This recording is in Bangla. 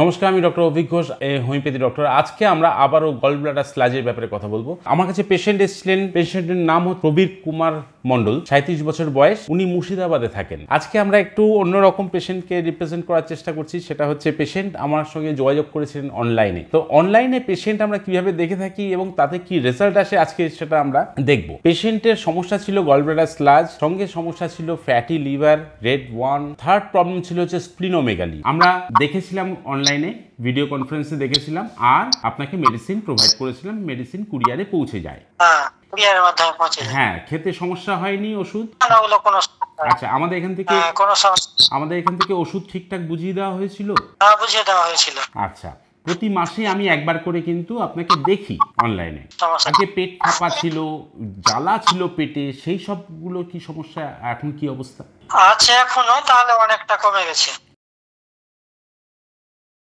নমস্কার, আমি doctor Avik Ghosh, homeopathy doctor. আজকে আমরা আবারও গল ব্লাডার স্লাজের ব্যাপারে কথা বলবো। আমার কাছে পেশেন্ট এসেছিলেন, পেশেন্টের নাম হচ্ছে প্রবীর কুমার মণ্ডল, 37 বছর বয়স। উনি মুর্শিদাবাদে থাকেন। আজকে আমরা একটু অন্যরকম পেশেন্টকে রিপ্রেজেন্ট করার চেষ্টা করছি। সেটা হচ্ছে পেশেন্ট আমার সঙ্গে যোগাযোগ করেছিলেন অনলাইনে। তো অনলাইনে পেশেন্ট আমরা কিভাবে দেখে থাকি এবং তাতে কি রেজাল্ট আসে আজকে সেটা আমরা দেখব। পেশেন্টের সমস্যা ছিল গল ব্লাডার স্লাজ, সঙ্গে সমস্যা ছিল fatty liver, red one, third problem ছিল হচ্ছে স্প্লিনোমেগালি। আমরা দেখেছিলাম অনলাইনে, ভিডিও কনফারেন্সে দেখেছিলাম, আর আপনাকে মেডিসিন প্রোভাইড করেছিলাম। মেডিসিন কুরিয়ারে পৌঁছে যায়। কুরিয়ারের মাধ্যমে পৌঁছে যায়। হ্যাঁ, খেতে সমস্যা হয়নি ওষুধ? না, ওগুলো কোনো আচ্ছা, আমাদের এখান থেকে কোনো সমস্যা ওষুধ ঠিকঠাক বুঝিয়ে দেওয়া হয়েছিল? বুঝিয়ে দেওয়া হয়েছিল। আচ্ছা, প্রতি মাসে আমি একবার করে কিন্তু আপনাকে দেখি অনলাইনে। সমস্যা আগে পেট ফাঁপা ছিল, জ্বালা ছিল পেটে, সেই সবগুলো কি সমস্যা? এখন কি অবস্থা? আছে এখনো, তাহলে অনেকটা কমে গেছে।